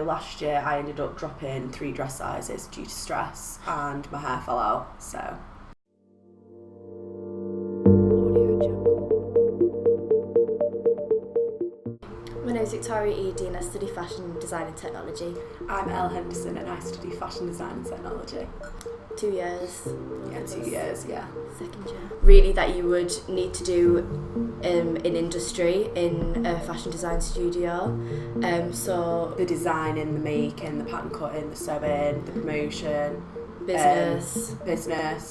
last year I ended up dropping 3 dress sizes due to stress and my hair fell out, so. My name is Victoria Eady and I study fashion design and technology. I'm Elle Henderson and I study fashion design and technology. 2 years. Yeah, 2 years, yeah. Second year. Really that you would need to do in industry, in a fashion design studio. So the designing, the making, the pattern cutting, the sewing, the promotion. Business.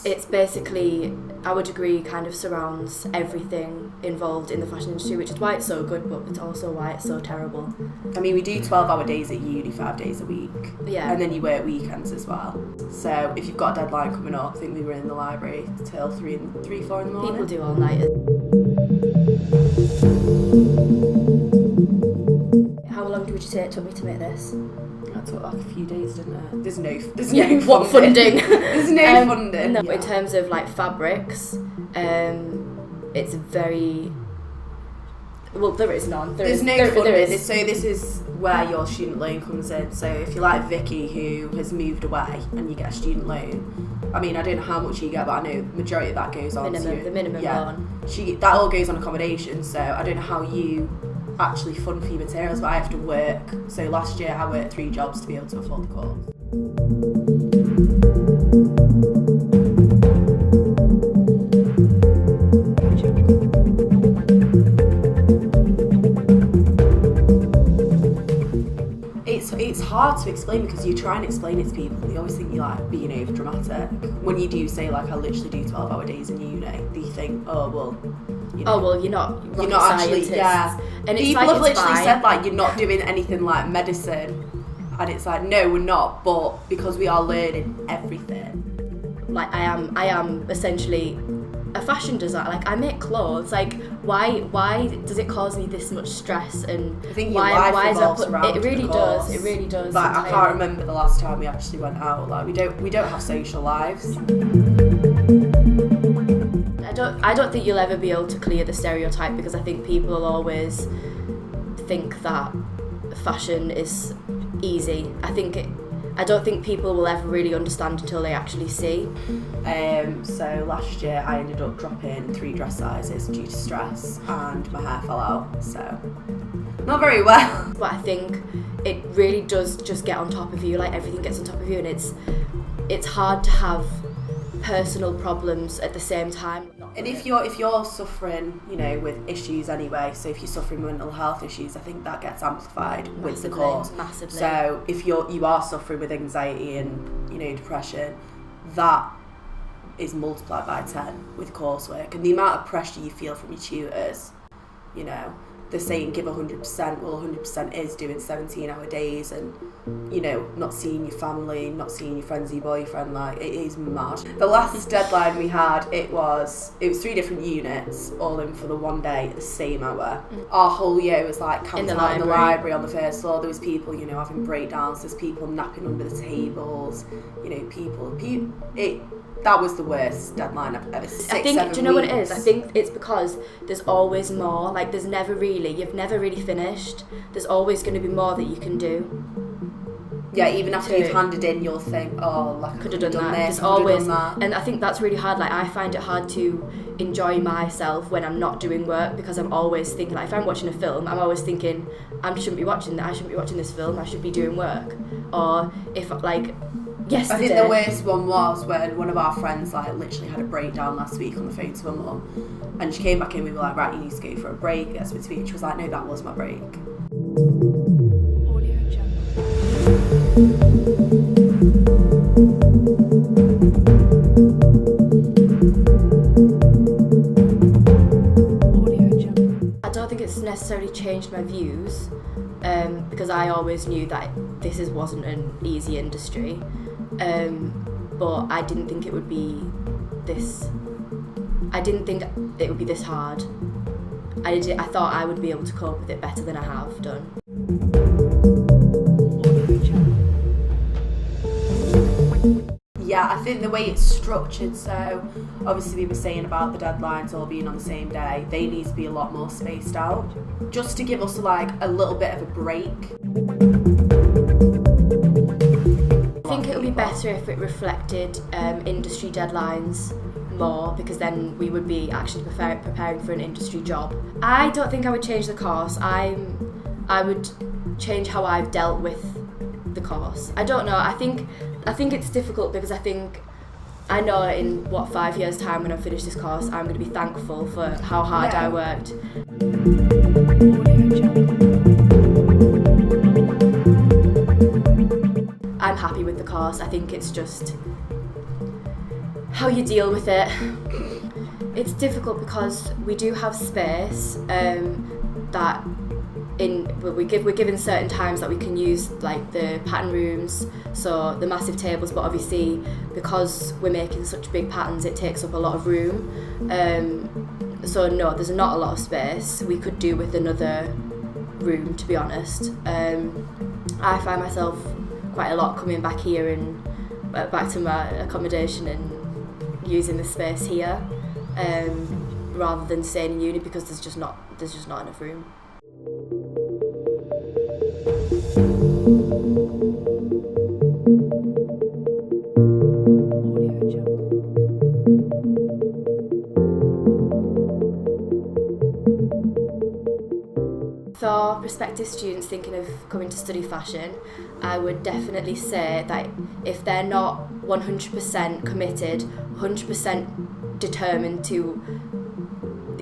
It's basically, I would agree, kind of surrounds everything involved in the fashion industry, which is why it's so good, but it's also why it's so terrible. I mean, we do 12-hour days at uni, 5 days a week. Yeah. And then you work weekends as well. So if you've got a deadline coming up, I think we were in the library till 3, 4 in the morning. People do all night. How long would you say it took me to make this? That took like a few days, didn't it? There's no what funding? There's no funding. No, in terms of like fabrics, it's very... Well, there is none. There's no funding. So this is where your student loan comes in. So if you're like Vicky, who has moved away and you get a student loan, I mean, I don't know how much you get, but I know the majority of that goes on the minimum loan. That all goes on accommodation. So I don't know how you actually fund for your materials, but I have to work. So last year I worked 3 jobs to be able to afford the course. It's hard to explain because you try and explain it to people and they always think you're like being over dramatic. When you do say like I literally do 12-hour days in uni, they think, oh well, you know, oh well, you're not actually, yeah. And people it's have literally fine. said like you're not doing anything like medicine, and it's like no, we're not. But because we are learning everything, like I am essentially a fashion designer. Like I make clothes. Like why does it cause me this much stress? And I think why is around it really the does. course. It really does. Like I can't remember the last time we actually went out. Like we don't have social lives. I don't think you'll ever be able to clear the stereotype because I think people will always think that fashion is easy. I don't think people will ever really understand until they actually see. So last year I ended up dropping 3 dress sizes due to stress and my hair fell out, so not very well. But I think it really does just get on top of you, like everything gets on top of you, and it's hard to have personal problems at the same time. And if you're suffering, you know, with issues anyway, so if you're suffering mental health issues, I think that gets amplified with the course. Massively. So if you are suffering with anxiety and, you know, depression, that is multiplied by 10 with coursework. And the amount of pressure you feel from your tutors, you know, they're saying give 100%, well 100% is doing 17-hour days and, you know, not seeing your family, not seeing your friends, your boyfriend, like it is mad. The last deadline we had, it was 3 different units, all in for the one day at the same hour. Our whole year was like camped out in the library on the first floor. There was people, you know, having breakdowns, there's people napping under the tables, you know, that was the worst deadline I've ever seen. I think, do you know what it is? I think it's because there's always more. Like, you've never really finished. There's always going to be more that you can do. Yeah, even after you've handed in, you'll think, oh, like I could have done that. There's always, and I think that's really hard. Like, I find it hard to enjoy myself when I'm not doing work because I'm always thinking, like, if I'm watching a film, I'm always thinking, I shouldn't be watching this film. I should be doing work. Or if, like, yesterday. I think the worst one was when one of our friends like literally had a breakdown last week on the phone to her mum, and she came back in. We were like, right, you need to go for a break. That's what she was like, no, that was my break. I don't think it's necessarily changed my views because I always knew that this wasn't an easy industry. But I didn't think it would be this. I didn't think it would be this hard. I thought I would be able to cope with it better than I have done. Yeah, I think the way it's structured, so obviously we were saying about the deadlines all being on the same day, they need to be a lot more spaced out, just to give us like a little bit of a break. better if it reflected industry deadlines more, because then we would be actually preparing for an industry job. I don't think I would change the course. I would change how I've dealt with the course. I don't know. I think it's difficult because I know in 5 years' time when I finish this course, I'm going to be thankful for how hard I worked. I'm happy with the course. I think it's just how you deal with it. It's difficult because we do have space that we're given certain times that we can use, like the pattern rooms, so the massive tables, but obviously because we're making such big patterns it takes up a lot of room, so no, there's not a lot of space. We could do with another room, to be honest. I find myself quite a lot coming back here and back to my accommodation and using the space here, rather than staying in uni, because there's just not enough room. For prospective students thinking of coming to study fashion, I would definitely say that if they're not 100% committed, 100% determined to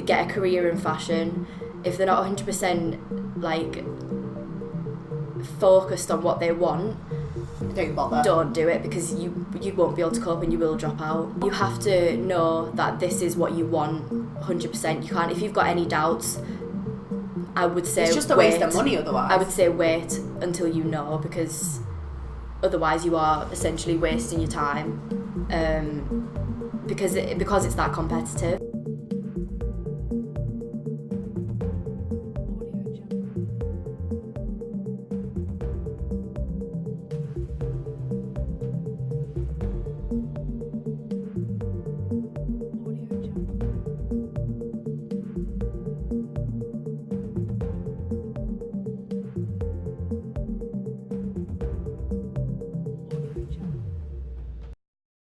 get a career in fashion, if they're not 100% focused on what they want, don't do it, because you won't be able to cope and you will drop out. You have to know that this is what you want 100%. You can't, if you've got any doubts, I would say it's just a waste of money otherwise. I would say wait until you know, because otherwise you are essentially wasting your time, because it's that competitive.